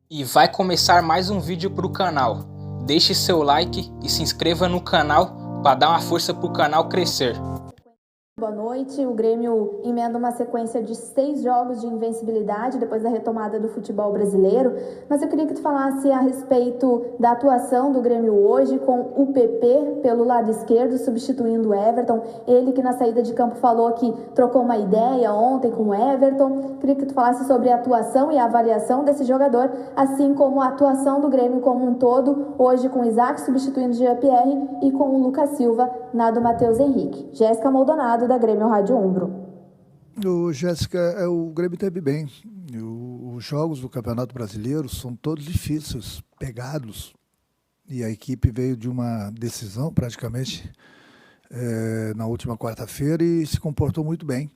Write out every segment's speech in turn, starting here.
E vai começar mais um vídeo pro canal. Deixe seu like e se inscreva no canal para dar uma força pro canal crescer. Boa noite. O Grêmio emenda uma sequência de 6 jogos de invencibilidade depois da retomada do futebol brasileiro. Mas eu queria que tu falasse a respeito da atuação do Grêmio hoje com o PP pelo lado esquerdo, substituindo o Everton. Ele que na saída de campo falou que trocou uma ideia ontem com o Everton. Queria que tu falasse sobre a atuação e a avaliação desse jogador, assim como a atuação do Grêmio como um todo, hoje com o Isaac substituindo o Jean-Pierre e com o Lucas Silva na do Matheus Henrique. Jéssica Maldonado, da Grêmio Rádio Umbro. Jéssica, o Grêmio teve bem. Os jogos do Campeonato Brasileiro são todos difíceis, pegados. E a equipe veio de uma decisão, praticamente, na última quarta-feira e se comportou muito bem.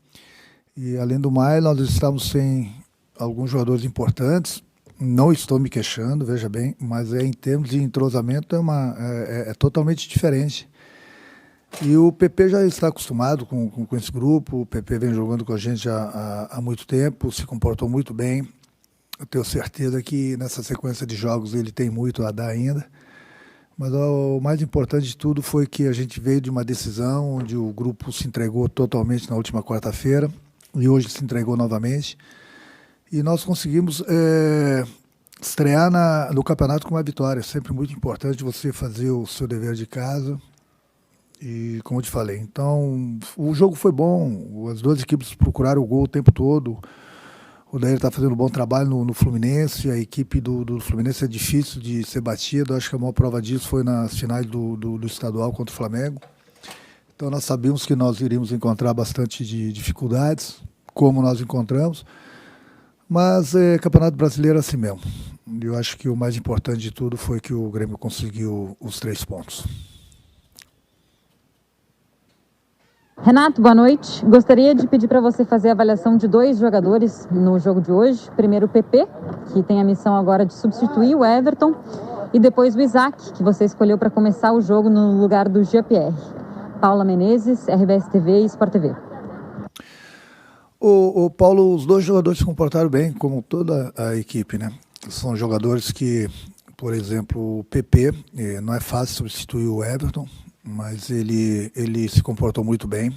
E, além do mais, nós estamos sem alguns jogadores importantes. Não estou me queixando, veja bem, mas em termos de entrosamento é totalmente diferente. E o PP já está acostumado com esse grupo, o PP vem jogando com a gente há muito tempo, se comportou muito bem. Eu tenho certeza que nessa sequência de jogos ele tem muito a dar ainda. Mas o mais importante de tudo foi que a gente veio de uma decisão onde o grupo se entregou totalmente na última quarta-feira e hoje se entregou novamente. E nós conseguimos estrear no campeonato com uma vitória. É sempre muito importante você fazer o seu dever de casa. E como eu te falei, então o jogo foi bom, as duas equipes procuraram o gol o tempo todo. O Daíra está fazendo um bom trabalho no Fluminense, a equipe do Fluminense é difícil de ser batida, acho que a maior prova disso foi nas finais do estadual contra o Flamengo. Então nós sabíamos que nós iríamos encontrar bastante de dificuldades, como nós encontramos, mas Campeonato Brasileiro é assim mesmo. Eu acho que o mais importante de tudo foi que o Grêmio conseguiu os 3 pontos. Renato, boa noite. Gostaria de pedir para você fazer a avaliação de 2 jogadores no jogo de hoje. Primeiro o PP, que tem a missão agora de substituir o Everton, e depois o Isaac, que você escolheu para começar o jogo no lugar do Jean-Pierre. Paula Menezes, RBS TV e Sport TV. O Paulo, os 2 jogadores se comportaram bem, como toda a equipe, né? São jogadores que, por exemplo, o PP, não é fácil substituir o Everton, mas ele se comportou muito bem.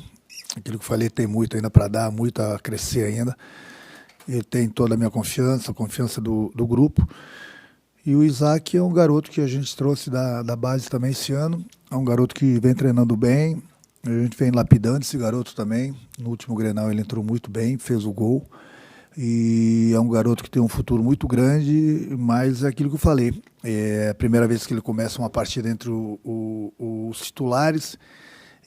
Aquilo que eu falei, tem muito ainda para dar, muito a crescer ainda. Ele tem toda a minha confiança, a confiança do grupo. E o Isaac é um garoto que a gente trouxe da base também esse ano. É um garoto que vem treinando bem. A gente vem lapidando esse garoto também. No último Grenal ele entrou muito bem, fez o gol. E é um garoto que tem um futuro muito grande, mas é aquilo que eu falei. É a primeira vez que ele começa uma partida entre os titulares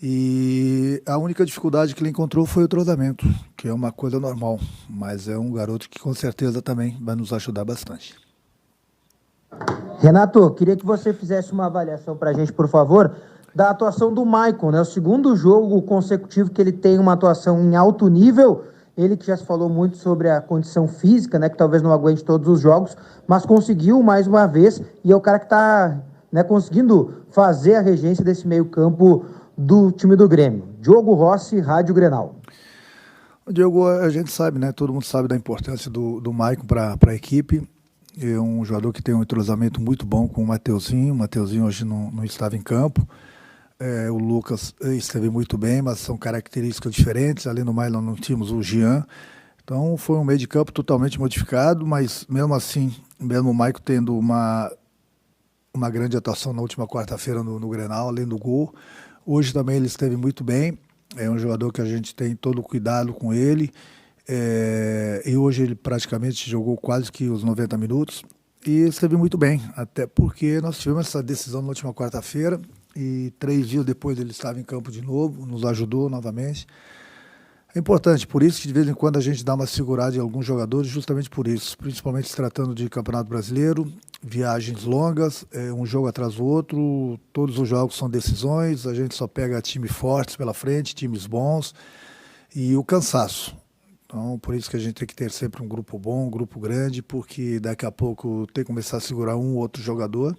e a única dificuldade que ele encontrou foi o entrosamento, que é uma coisa normal, mas é um garoto que com certeza também vai nos ajudar bastante. Renato, queria que você fizesse uma avaliação para a gente, por favor, da atuação do Maicon, né? O segundo jogo consecutivo que ele tem uma atuação em alto nível. Ele que já se falou muito sobre a condição física, né, que talvez não aguente todos os jogos, mas conseguiu mais uma vez, e é o cara que está, né, conseguindo fazer a regência desse meio campo do time do Grêmio. Diogo Rossi, Rádio Grenal. Diogo, a gente sabe, né, todo mundo sabe da importância do Maicon para a equipe. É um jogador que tem um entrosamento muito bom com o Mateuzinho. O Mateuzinho hoje não estava em campo. O Lucas esteve muito bem, mas são características diferentes. Além do mais, nós não tínhamos o Jean. Então, foi um meio de campo totalmente modificado, mas mesmo assim, mesmo o Maicon tendo uma grande atuação na última quarta-feira no Grenal, além do gol. Hoje também ele esteve muito bem. É um jogador que a gente tem todo o cuidado com ele. E hoje ele praticamente jogou quase que os 90 minutos. E esteve muito bem, até porque nós tivemos essa decisão na última quarta-feira. E 3 dias depois ele estava em campo de novo, nos ajudou novamente. É importante, por isso que de vez em quando a gente dá uma segurada em alguns jogadores, justamente por isso, principalmente se tratando de Campeonato Brasileiro, viagens longas, um jogo atrás do outro, todos os jogos são decisões, a gente só pega times fortes pela frente, times bons, e o cansaço. Então, por isso que a gente tem que ter sempre um grupo bom, um grupo grande, porque daqui a pouco tem que começar a segurar um ou outro jogador,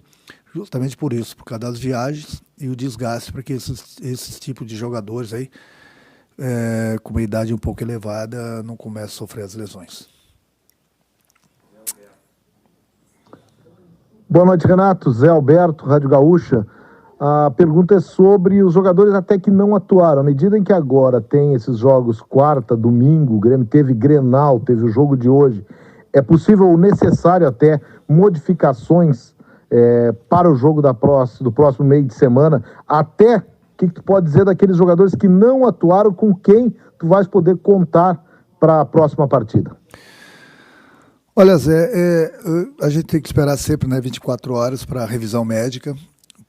justamente por isso, por causa das viagens e o desgaste, para que esses tipos de jogadores aí, com uma idade um pouco elevada, não comecem a sofrer as lesões. Boa noite, Renato. Zé Alberto, Rádio Gaúcha. A pergunta é sobre os jogadores até que não atuaram. À medida em que agora tem esses jogos quarta, domingo, o Grêmio teve Grenal, teve o jogo de hoje, é possível ou necessário até modificações para o jogo do próximo meio de semana? Até, o que tu pode dizer daqueles jogadores que não atuaram, com quem tu vais poder contar para a próxima partida? Olha, Zé, a gente tem que esperar sempre, né, 24 horas para revisão médica,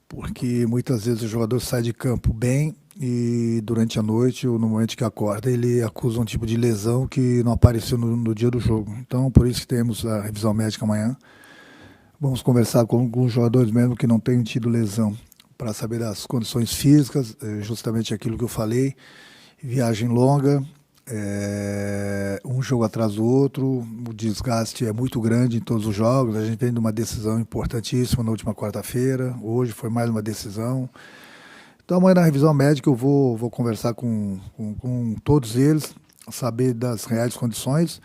porque muitas vezes o jogador sai de campo bem e durante a noite ou no momento que acorda ele acusa um tipo de lesão que não apareceu no dia do jogo. Então, por isso que temos a revisão médica amanhã. Vamos conversar com alguns jogadores mesmo que não tenham tido lesão para saber das condições físicas, justamente aquilo que eu falei, viagem longa, um jogo atrás do outro, o desgaste é muito grande em todos os jogos, a gente vem de uma decisão importantíssima na última quarta-feira, hoje foi mais uma decisão. Então amanhã na revisão médica eu vou conversar com todos eles, saber das reais condições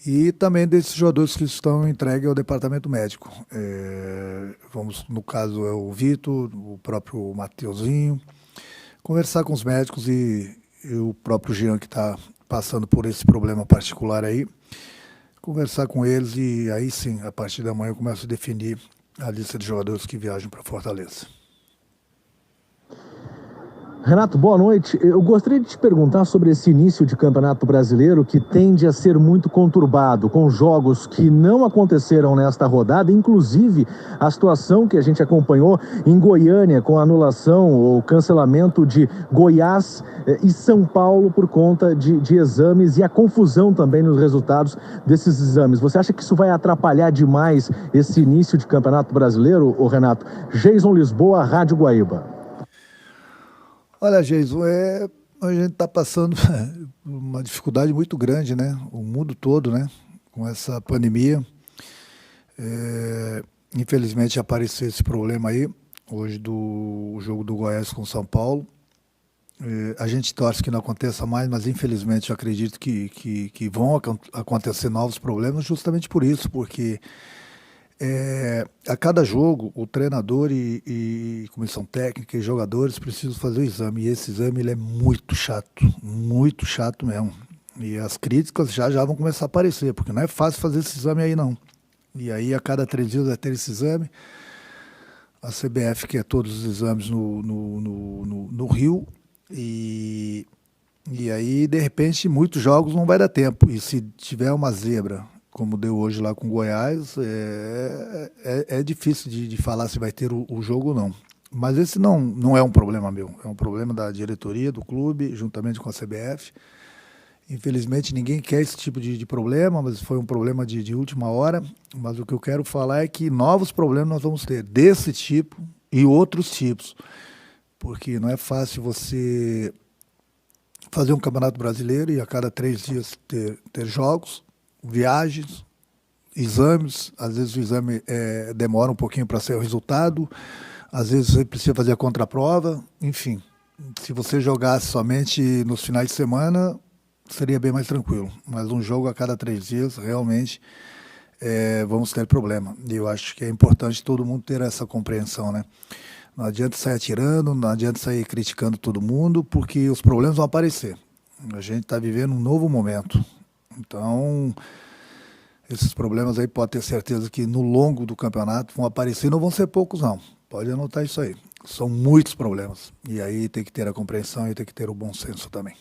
e também desses jogadores que estão entregues ao departamento médico. No caso é o Vitor, o próprio Mateuzinho, conversar com os médicos e o próprio Jean, que está passando por esse problema particular aí, conversar com eles e aí sim, a partir da manhã eu começo a definir a lista de jogadores que viajam para Fortaleza. Renato, boa noite. Eu gostaria de te perguntar sobre esse início de Campeonato Brasileiro que tende a ser muito conturbado, com jogos que não aconteceram nesta rodada, inclusive a situação que a gente acompanhou em Goiânia, com a anulação ou cancelamento de Goiás e São Paulo por conta de exames e a confusão também nos resultados desses exames. Você acha que isso vai atrapalhar demais esse início de Campeonato Brasileiro, Renato? Jason Lisboa, Rádio Guaíba. Olha, Jason, a gente está passando uma dificuldade muito grande, né? O mundo todo, né? Com essa pandemia. Infelizmente apareceu esse problema aí, hoje do jogo do Goiás com São Paulo. A gente torce que não aconteça mais, mas infelizmente eu acredito que vão acontecer novos problemas justamente por isso, porque a cada jogo o treinador e comissão técnica e jogadores precisam fazer o exame, e esse exame ele é muito chato mesmo, e as críticas já vão começar a aparecer, porque não é fácil fazer esse exame aí não, e aí a cada 3 dias vai ter esse exame, a CBF quer todos os exames no Rio, e aí de repente muitos jogos não vai dar tempo, e se tiver uma zebra como deu hoje lá com Goiás, é difícil de falar se vai ter o jogo ou não. Mas esse não é um problema meu, é um problema da diretoria do clube, juntamente com a CBF. Infelizmente ninguém quer esse tipo de problema, mas foi um problema de última hora. Mas o que eu quero falar é que novos problemas nós vamos ter, desse tipo e outros tipos. Porque não é fácil você fazer um campeonato brasileiro e a cada 3 dias ter jogos, viagens, exames, às vezes o exame demora um pouquinho para ser o resultado, às vezes você precisa fazer a contraprova, enfim, se você jogasse somente nos finais de semana, seria bem mais tranquilo, mas um jogo a cada 3 dias, realmente, vamos ter problema, e eu acho que é importante todo mundo ter essa compreensão, né? Não adianta sair atirando, não adianta sair criticando todo mundo, porque os problemas vão aparecer, a gente está vivendo um novo momento. Então, esses problemas aí pode ter certeza que no longo do campeonato vão aparecer, não vão ser poucos não, pode anotar isso aí, são muitos problemas, e aí tem que ter a compreensão e tem que ter o bom senso também.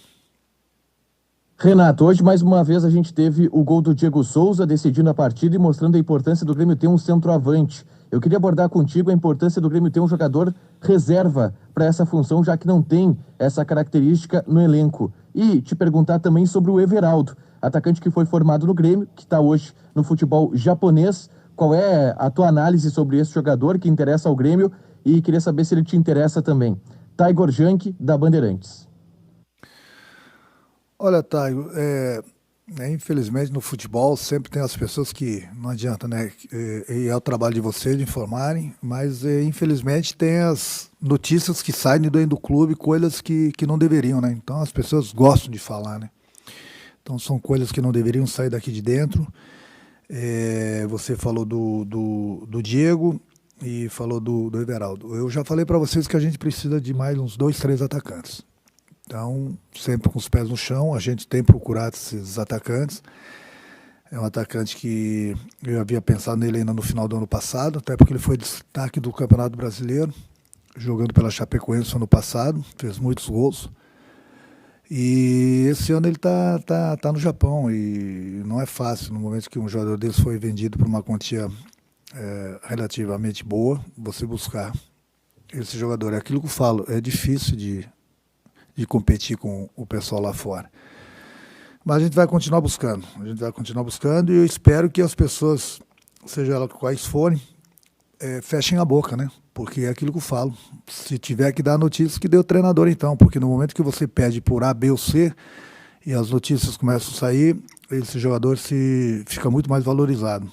Renato, hoje mais uma vez a gente teve o gol do Diego Souza decidindo a partida e mostrando a importância do Grêmio ter um centroavante. Eu queria abordar contigo a importância do Grêmio ter um jogador reserva para essa função, já que não tem essa característica no elenco. E te perguntar também sobre o Everaldo, atacante que foi formado no Grêmio, que está hoje no futebol japonês. Qual é a tua análise sobre esse jogador que interessa ao Grêmio e queria saber se ele te interessa também. Taigor Jank, da Bandeirantes. Olha, Taigor, infelizmente no futebol sempre tem as pessoas que não adianta, né? E é o trabalho de vocês de informarem, mas infelizmente tem as notícias que saem dentro do clube, coisas que não deveriam, né? Então as pessoas gostam de falar, né? Então são coisas que não deveriam sair daqui de dentro. Você falou do Diego e falou do Everaldo. Eu já falei para vocês que a gente precisa de mais uns 2, 3 atacantes. Então, sempre com os pés no chão, a gente tem procurado esses atacantes. É um atacante que eu havia pensado nele ainda no final do ano passado, até porque ele foi destaque do Campeonato Brasileiro, jogando pela Chapecoense no ano passado, fez muitos gols. E esse ano ele tá no Japão e não é fácil, no momento que um jogador desse foi vendido por uma quantia relativamente boa, você buscar esse jogador. É aquilo que eu falo, é difícil de competir com o pessoal lá fora. Mas a gente vai continuar buscando, e eu espero que as pessoas, seja elas quais forem, fechem a boca, né? Porque é aquilo que eu falo. Se tiver que dar notícias, que dê o treinador então, porque no momento que você pede por A, B ou C, e as notícias começam a sair, esse jogador fica muito mais valorizado.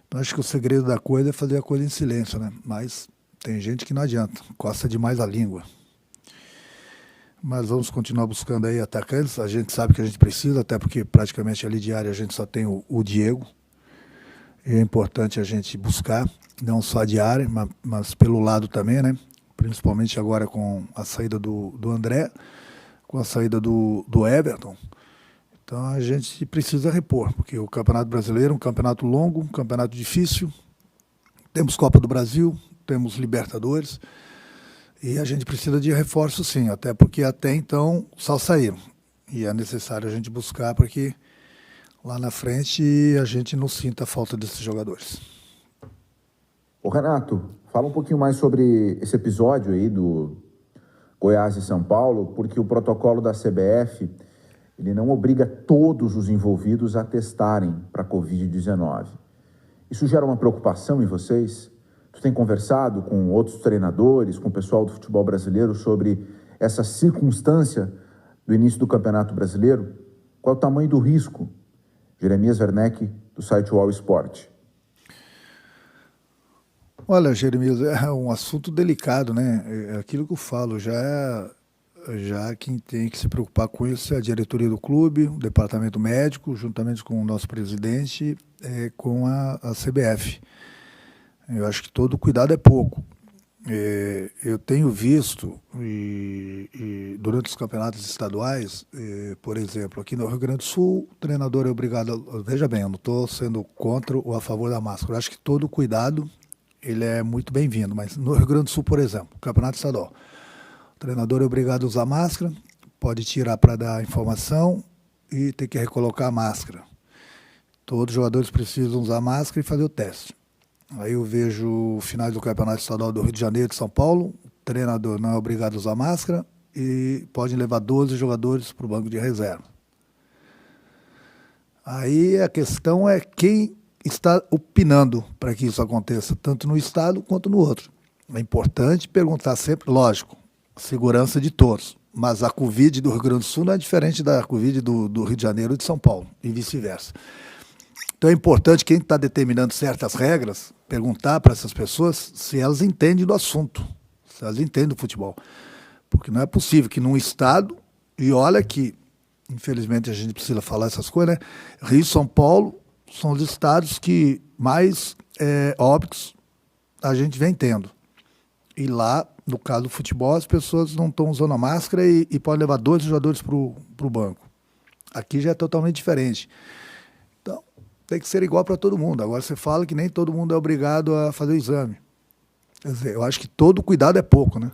Então acho que o segredo da coisa é fazer a coisa em silêncio, né? Mas tem gente que não adianta, coça demais a língua. Mas vamos continuar buscando aí atacantes. A gente sabe que a gente precisa, até porque praticamente ali de área a gente só tem o Diego. E é importante a gente buscar, não só de área, mas pelo lado também, né? Principalmente agora com a saída do André, com a saída do Everton. Então a gente precisa repor, porque o Campeonato Brasileiro é um campeonato longo, um campeonato difícil. Temos Copa do Brasil, temos Libertadores. E a gente precisa de reforço sim, até porque até então só saíram. E é necessário a gente buscar para que lá na frente a gente não sinta a falta desses jogadores. Ô Renato, fala um pouquinho mais sobre esse episódio aí do Goiás e São Paulo, porque o protocolo da CBF, ele não obriga todos os envolvidos a testarem para a Covid-19. Isso gera uma preocupação em vocês? Tu tem conversado com outros treinadores, com o pessoal do futebol brasileiro sobre essa circunstância do início do Campeonato Brasileiro? Qual é o tamanho do risco? Jeremias Werneck, do site UOL Esporte. Olha, Jeremias, é um assunto delicado, né? É aquilo que eu falo, já quem tem que se preocupar com isso é a diretoria do clube, o departamento médico, juntamente com o nosso presidente, com a CBF. Eu acho que todo cuidado é pouco. Eu tenho visto, durante os campeonatos estaduais, por exemplo, aqui no Rio Grande do Sul, o treinador é obrigado... Veja bem, eu não estou sendo contra ou a favor da máscara. Eu acho que todo cuidado ele é muito bem-vindo. Mas no Rio Grande do Sul, por exemplo, campeonato estadual, o treinador é obrigado a usar máscara, pode tirar para dar informação e ter que recolocar a máscara. Todos os jogadores precisam usar máscara e fazer o teste. Aí eu vejo finais do Campeonato Estadual do Rio de Janeiro e de São Paulo, o treinador não é obrigado a usar máscara e pode levar 12 jogadores para o banco de reserva. Aí a questão é quem está opinando para que isso aconteça, tanto no estado quanto no outro. É importante perguntar sempre, lógico, segurança de todos, mas a Covid do Rio Grande do Sul não é diferente da Covid do Rio de Janeiro e de São Paulo, e vice-versa. Então é importante quem está determinando certas regras, perguntar para essas pessoas se elas entendem do assunto, se elas entendem do futebol. Porque não é possível que num estado, e olha que, infelizmente a gente precisa falar essas coisas, né? Rio e São Paulo são os estados que mais óbitos a gente vem tendo. E lá, no caso do futebol, as pessoas não estão usando a máscara e podem levar 12 jogadores para o banco. Aqui já é totalmente diferente. Tem que ser igual para todo mundo. Agora você fala que nem todo mundo é obrigado a fazer o exame. Quer dizer, eu acho que todo cuidado é pouco, né?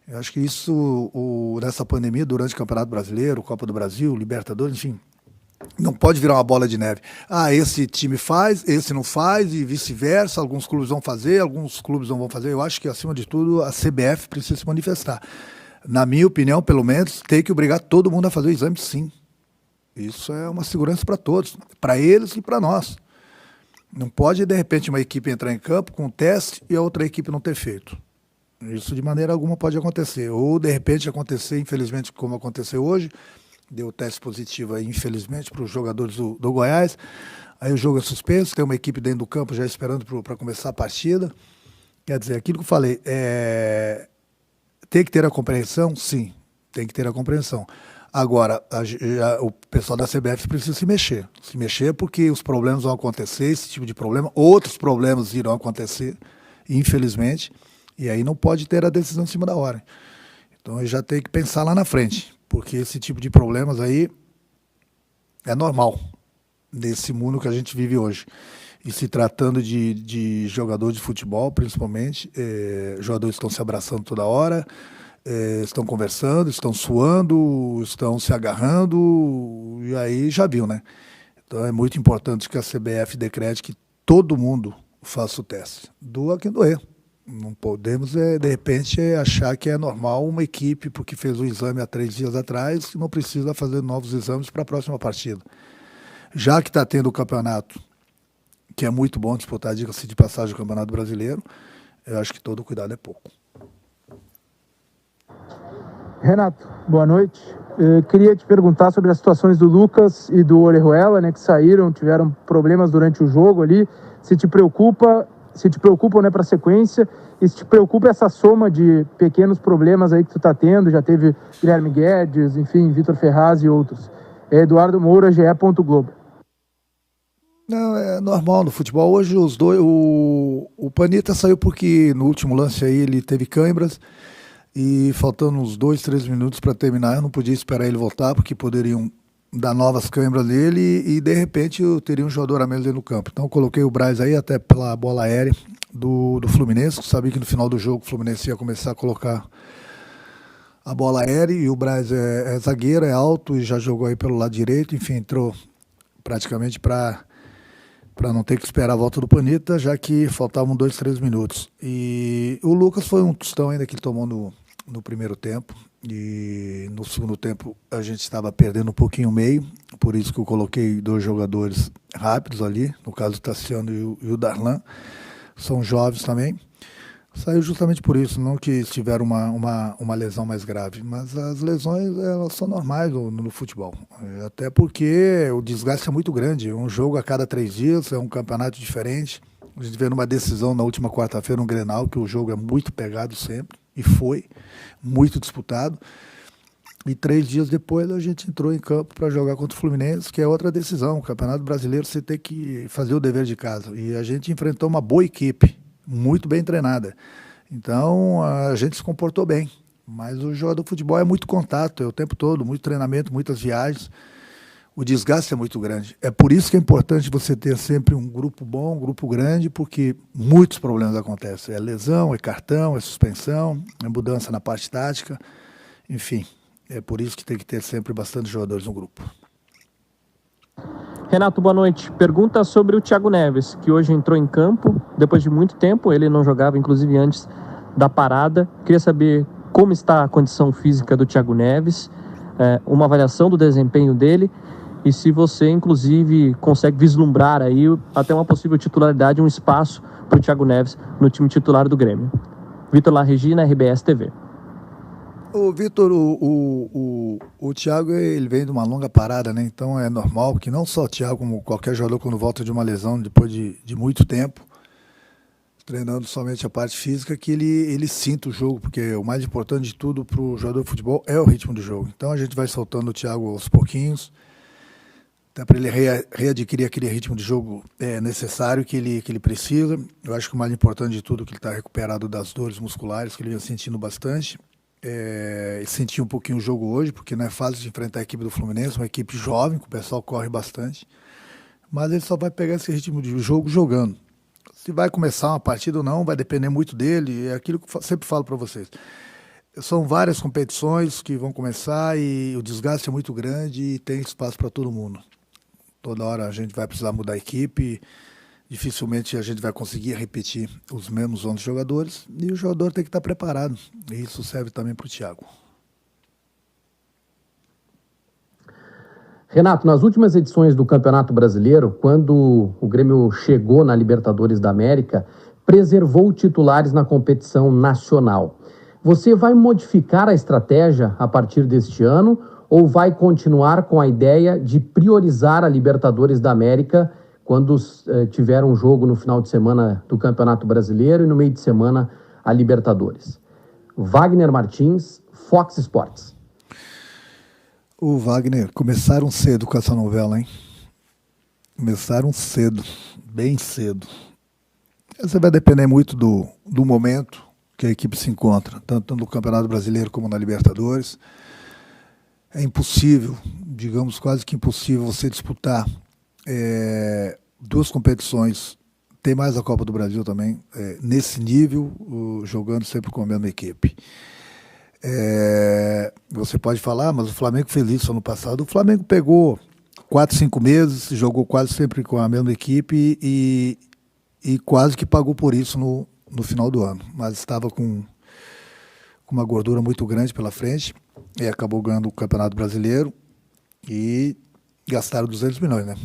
Eu acho que isso, nessa pandemia, durante o Campeonato Brasileiro, Copa do Brasil, Libertadores, enfim, não pode virar uma bola de neve. Ah, esse time faz, esse não faz e vice-versa. Alguns clubes vão fazer, alguns clubes não vão fazer. Eu acho que, acima de tudo, a CBF precisa se manifestar. Na minha opinião, pelo menos, tem que obrigar todo mundo a fazer o exame, sim. Isso é uma segurança para todos, para eles e para nós. Não pode, de repente, uma equipe entrar em campo com um teste e a outra equipe não ter feito. Isso de maneira alguma pode acontecer. Ou, de repente, acontecer, infelizmente, como aconteceu hoje, deu teste positivo, aí, infelizmente, para os jogadores do Goiás. Aí o jogo é suspenso, tem uma equipe dentro do campo já esperando para começar a partida. Quer dizer, aquilo que eu falei, tem que ter a compreensão? Sim, tem que ter a compreensão. Agora, o pessoal da CBF precisa se mexer porque os problemas vão acontecer, esse tipo de problema, outros problemas irão acontecer, infelizmente, e aí não pode ter a decisão em cima da hora. Então, já tem que pensar lá na frente, porque esse tipo de problemas aí é normal nesse mundo que a gente vive hoje. E se tratando de jogador de futebol, principalmente, jogadores estão se abraçando toda hora, estão conversando, estão suando, estão se agarrando, e aí já viu, né? Então é muito importante que a CBF decrete que todo mundo faça o teste. Doa quem doer. Não podemos, de repente, achar que é normal uma equipe, porque fez o exame há 3 dias atrás, que não precisa fazer novos exames para a próxima partida. Já que está tendo o campeonato, que é muito bom disputar, diga-se de passagem, o Campeonato Brasileiro, eu acho que todo cuidado é pouco. Renato, boa noite. Eu queria te perguntar sobre as situações do Lucas e do Orejuela, né, que saíram, tiveram problemas durante o jogo ali. Se te preocupam, né, para a sequência, e se te preocupa essa soma de pequenos problemas aí que tu tá tendo, já teve Guilherme Guedes, enfim, Vitor Ferraz e outros. Eduardo Moura, GE. Globo. Não, é normal no futebol. Hoje os dois, o Panita saiu porque no último lance aí ele teve câimbras, e faltando uns 2, 3 minutos para terminar, eu não podia esperar ele voltar, porque poderiam dar novas câimbras nele e de repente eu teria um jogador a menos dentro do campo. Então eu coloquei o Braz aí até pela bola aérea do Fluminense. Sabia que no final do jogo o Fluminense ia começar a colocar a bola aérea, e o Braz é zagueiro, é alto e já jogou aí pelo lado direito. Enfim, entrou praticamente para não ter que esperar a volta do Panita, já que faltavam 2, 3 minutos. E o Lucas foi um tostão ainda que ele tomou no primeiro tempo, e no segundo tempo a gente estava perdendo um pouquinho o meio, por isso que eu coloquei 2 jogadores rápidos ali, no caso o Tassiano e o Darlan, são jovens também. Saiu justamente por isso, não que tiveram uma lesão mais grave, mas as lesões elas são normais no futebol, até porque o desgaste é muito grande, um jogo a cada 3 dias, é um campeonato diferente. A gente vê numa decisão na última quarta-feira, um Grenal, que o jogo é muito pegado sempre, e foi muito disputado, e 3 dias depois a gente entrou em campo para jogar contra o Fluminense, que é outra decisão. O Campeonato Brasileiro você tem que fazer o dever de casa, e a gente enfrentou uma boa equipe, muito bem treinada, então a gente se comportou bem, mas o jogo do futebol é muito contato, é o tempo todo, muito treinamento, muitas viagens, o desgaste é muito grande. É por isso que é importante você ter sempre um grupo bom, um grupo grande, porque muitos problemas acontecem. É lesão, é cartão, é suspensão, é mudança na parte tática, enfim. É por isso que tem que ter sempre bastante jogadores no grupo. Renato, boa noite. Pergunta sobre o Thiago Neves, que hoje entrou em campo depois de muito tempo. Ele não jogava, inclusive, antes da parada. Queria saber como está a condição física do Thiago Neves, uma avaliação do desempenho dele, e se você, inclusive, consegue vislumbrar aí até uma possível titularidade, um espaço para o Thiago Neves no time titular do Grêmio. Vitor La Regina, RBS TV. O Vitor, o Thiago, ele vem de uma longa parada, né? Então é normal que não só o Thiago, como qualquer jogador, quando volta de uma lesão depois de muito tempo, treinando somente a parte física, que ele sinta o jogo, porque o mais importante de tudo para o jogador de futebol é o ritmo do jogo. Então a gente vai soltando o Thiago aos pouquinhos, até para ele readquirir aquele ritmo de jogo necessário que ele precisa. Eu acho que o mais importante de tudo é que ele está recuperado das dores musculares, que ele vinha sentindo bastante. Senti um pouquinho o jogo hoje, porque não é fácil de enfrentar a equipe do Fluminense, uma equipe jovem, que o pessoal corre bastante, mas ele só vai pegar esse ritmo de jogo jogando. Se vai começar uma partida ou não, vai depender muito dele, é aquilo que eu sempre falo para vocês. São várias competições que vão começar e o desgaste é muito grande e tem espaço para todo mundo. Toda hora a gente vai precisar mudar a equipe, dificilmente a gente vai conseguir repetir os mesmos 11 jogadores, e o jogador tem que estar preparado. E isso serve também para o Thiago. Renato, nas últimas edições do Campeonato Brasileiro, quando o Grêmio chegou na Libertadores da América, preservou titulares na competição nacional. Você vai modificar a estratégia a partir deste ano ou vai continuar com a ideia de priorizar a Libertadores da América quando tiver um jogo no final de semana do Campeonato Brasileiro e no meio de semana a Libertadores? Wagner Martins, Fox Sports. Ô Wagner, começaram cedo com essa novela, hein? Começaram cedo, bem cedo. Você vai depender muito do momento que a equipe se encontra, tanto no Campeonato Brasileiro como na Libertadores. É impossível, digamos quase que impossível, você disputar duas competições, tem mais a Copa do Brasil também, nesse nível, jogando sempre com a mesma equipe. Você pode falar, mas o Flamengo fez isso ano passado. O Flamengo pegou 4, 5 meses, jogou quase sempre com a mesma equipe e quase que pagou por isso no final do ano. Mas estava com uma gordura muito grande pela frente e acabou ganhando o Campeonato Brasileiro e gastaram 200 milhões, né?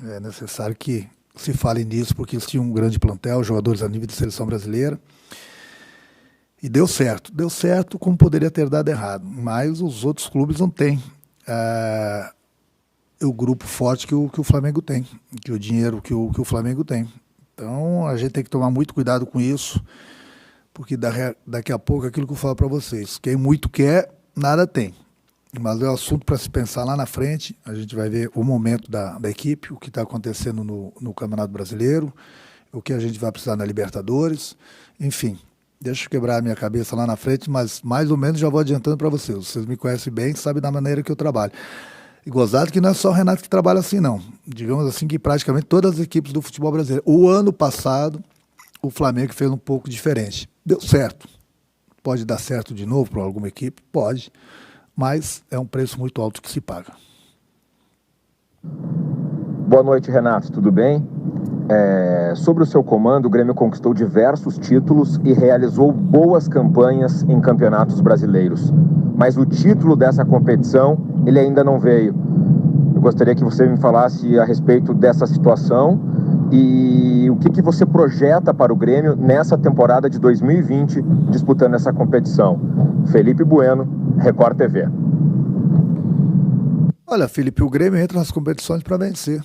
É necessário que se fale nisso porque eles tinham um grande plantel, jogadores a nível de seleção brasileira. E deu certo como poderia ter dado errado, mas os outros clubes não têm o grupo forte que o Flamengo tem, que o dinheiro que o Flamengo tem. Então a gente tem que tomar muito cuidado com isso, porque daqui a pouco aquilo que eu falo para vocês, quem muito quer, nada tem. Mas é um assunto para se pensar lá na frente, a gente vai ver o momento da equipe, o que está acontecendo no Campeonato Brasileiro, o que a gente vai precisar na Libertadores, enfim. Deixa eu quebrar a minha cabeça lá na frente, mas mais ou menos já vou adiantando para vocês. Vocês me conhecem bem, sabem da maneira que eu trabalho. E gozado que não é só o Renato que trabalha assim, não. Digamos assim que praticamente todas as equipes do futebol brasileiro. O ano passado, o Flamengo fez um pouco diferente. Deu certo. Pode dar certo de novo para alguma equipe? Pode. Mas é um preço muito alto que se paga. Boa noite, Renato. Tudo bem? Sobre o seu comando, o Grêmio conquistou diversos títulos e realizou boas campanhas em campeonatos brasileiros. Mas o título dessa competição, ele ainda não veio. Eu gostaria que você me falasse a respeito dessa situação e o que você projeta para o Grêmio nessa temporada de 2020, disputando essa competição. Felipe Bueno, Record TV. Olha, Felipe, o Grêmio entra nas competições para vencer.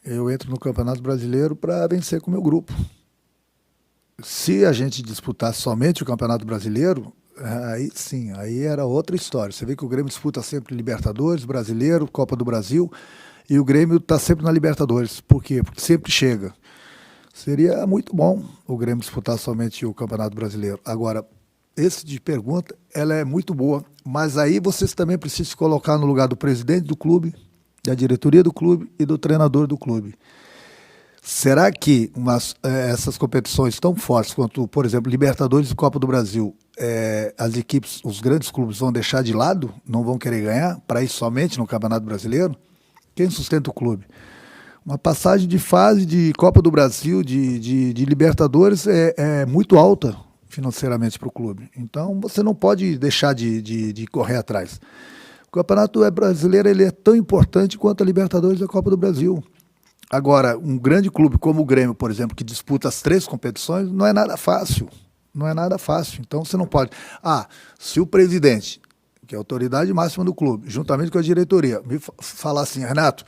Eu entro no Campeonato Brasileiro para vencer com o meu grupo. Se a gente disputar somente o Campeonato Brasileiro, aí sim, aí era outra história. Você vê que o Grêmio disputa sempre Libertadores, Brasileiro, Copa do Brasil, e o Grêmio está sempre na Libertadores. Por quê? Porque sempre chega. Seria muito bom o Grêmio disputar somente o Campeonato Brasileiro. Agora, esse de pergunta, ela é muito boa, mas aí vocês também precisam se colocar no lugar do presidente do clube, da diretoria do clube e do treinador do clube. Será que essas competições tão fortes quanto, por exemplo, Libertadores e Copa do Brasil, as equipes, os grandes clubes vão deixar de lado, não vão querer ganhar, para ir somente no Campeonato Brasileiro? Quem sustenta o clube? Uma passagem de fase de Copa do Brasil, de Libertadores, é muito alta financeiramente para o clube. Então você não pode deixar de correr atrás. O Campeonato Brasileiro ele é tão importante quanto a Libertadores e a Copa do Brasil. Agora, um grande clube como o Grêmio, por exemplo, que disputa as 3 competições, não é nada fácil. Não é nada fácil. Então você não pode... se o presidente, que é a autoridade máxima do clube, juntamente com a diretoria, me falar assim, Renato,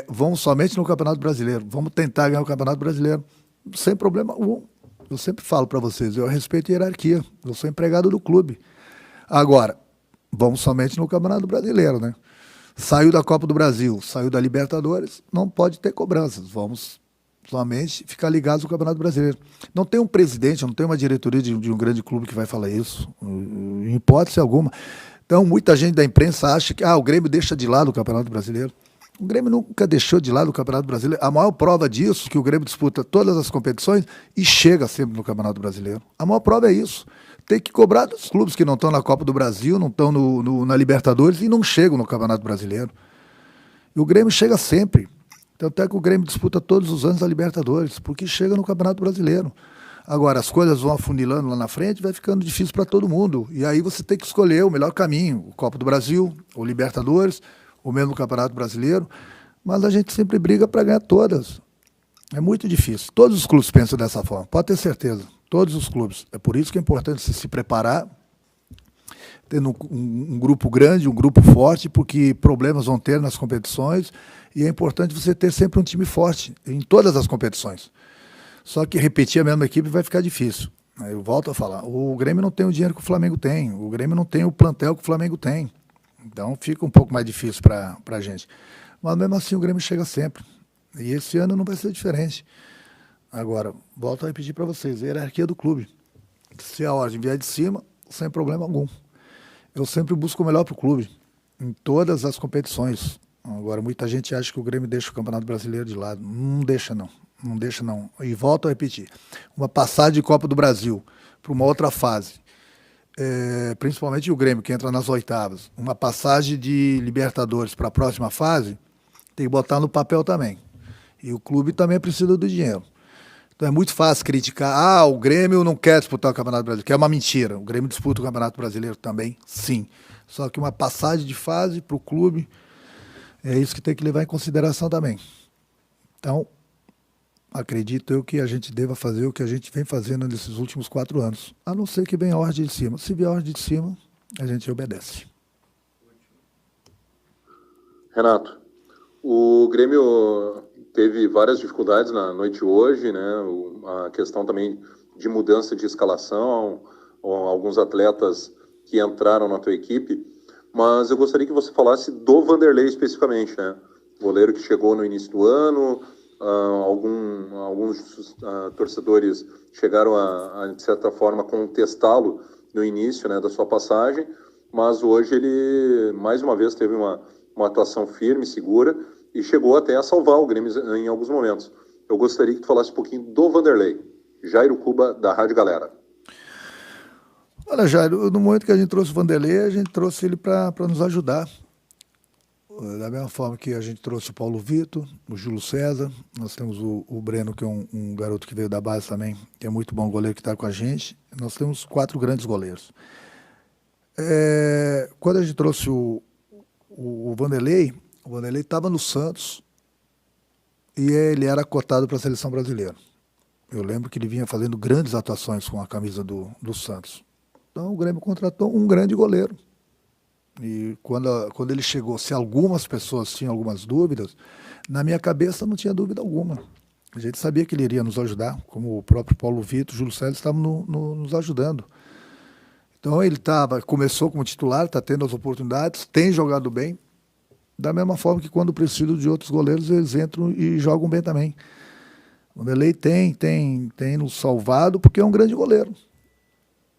vamos somente no Campeonato Brasileiro, vamos tentar ganhar o Campeonato Brasileiro, sem problema algum. Eu sempre falo para vocês, eu respeito a hierarquia, eu sou empregado do clube. Agora, vamos somente no Campeonato Brasileiro, né? Saiu da Copa do Brasil, saiu da Libertadores, não pode ter cobranças. Vamos somente ficar ligados no Campeonato Brasileiro. Não tem um presidente, não tem uma diretoria de um grande clube que vai falar isso, em hipótese alguma. Então, muita gente da imprensa acha que o Grêmio deixa de lado o Campeonato Brasileiro. O Grêmio nunca deixou de lado o Campeonato Brasileiro. A maior prova disso é que o Grêmio disputa todas as competições e chega sempre no Campeonato Brasileiro. A maior prova é isso. Tem que cobrar dos clubes que não estão na Copa do Brasil, não estão na Libertadores e não chegam no Campeonato Brasileiro. E o Grêmio chega sempre. Tanto é que o Grêmio disputa todos os anos a Libertadores, porque chega no Campeonato Brasileiro. Agora, as coisas vão afunilando lá na frente, vai ficando difícil para todo mundo. E aí você tem que escolher o melhor caminho, o Copa do Brasil, o Libertadores, o mesmo Campeonato Brasileiro. Mas a gente sempre briga para ganhar todas. É muito difícil. Todos os clubes pensam dessa forma, pode ter certeza. Todos os clubes. É por isso que é importante você se preparar, tendo um grupo grande, um grupo forte, porque problemas vão ter nas competições e é importante você ter sempre um time forte em todas as competições. Só que repetir a mesma equipe vai ficar difícil. Eu volto a falar, o Grêmio não tem o dinheiro que o Flamengo tem, o Grêmio não tem o plantel que o Flamengo tem. Então fica um pouco mais difícil para a gente. Mas mesmo assim o Grêmio chega sempre. E esse ano não vai ser diferente. Agora, volto a repetir para vocês, a hierarquia do clube. Se a ordem vier de cima, sem problema algum. Eu sempre busco o melhor para o clube, em todas as competições. Agora, muita gente acha que o Grêmio deixa o Campeonato Brasileiro de lado. Não deixa, não. Não deixa, não. E volto a repetir. Uma passagem de Copa do Brasil para uma outra fase, principalmente o Grêmio, que entra nas oitavas, uma passagem de Libertadores para a próxima fase, tem que botar no papel também. E o clube também precisa do dinheiro. Então é muito fácil criticar, o Grêmio não quer disputar o Campeonato Brasileiro, que é uma mentira. O Grêmio disputa o Campeonato Brasileiro também, sim. Só que uma passagem de fase para o clube, é isso que tem que levar em consideração também. Então, acredito eu que a gente deva fazer o que a gente vem fazendo nesses últimos 4 anos, a não ser que venha a ordem de cima. Se vier a ordem de cima, a gente obedece. Renato, o Grêmio teve várias dificuldades na noite de hoje, né? A questão também de mudança de escalação, alguns atletas que entraram na tua equipe, mas eu gostaria que você falasse do Vanderlei especificamente, né? Goleiro que chegou no início do ano, alguns torcedores chegaram a, de certa forma, contestá-lo no início, né, da sua passagem, mas hoje ele, mais uma vez, teve uma atuação firme, segura, e chegou até a salvar o Grêmio em alguns momentos. Eu gostaria que tu falasse um pouquinho do Vanderlei, Jairo Cuba, da Rádio Galera. Olha, Jairo, no momento que a gente trouxe o Vanderlei, a gente trouxe ele para nos ajudar. Da mesma forma que a gente trouxe o Paulo Vitor, o Júlio César, nós temos o Breno, que é um garoto que veio da base também, que é muito bom goleiro, que está com a gente. Nós temos 4 grandes goleiros. Quando a gente trouxe o Vanderlei estava no Santos e ele era cotado para a seleção brasileira. Eu lembro que ele vinha fazendo grandes atuações com a camisa do Santos. Então o Grêmio contratou um grande goleiro. E quando ele chegou, se algumas pessoas tinham algumas dúvidas, na minha cabeça não tinha dúvida alguma. A gente sabia que ele iria nos ajudar, como o próprio Paulo Vitor, Júlio César estavam nos ajudando. Então ele começou como titular, está tendo as oportunidades, tem jogado bem, da mesma forma que quando precisam de outros goleiros, eles entram e jogam bem também. O Vanderlei tem nos salvado porque é um grande goleiro.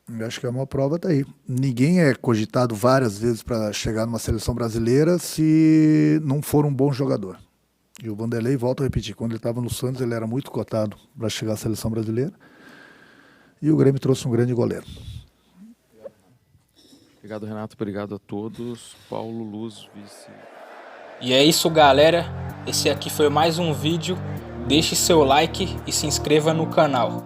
Eu acho que a maior prova está aí. Ninguém é cogitado várias vezes para chegar numa seleção brasileira se não for um bom jogador. E o Vanderlei, volto a repetir, quando ele estava no Santos, ele era muito cotado para chegar à seleção brasileira. E o Grêmio trouxe um grande goleiro. Obrigado, Renato. Obrigado a todos. Paulo Luz, vice. E é isso, galera. Esse aqui foi mais um vídeo. Deixe seu like e se inscreva no canal.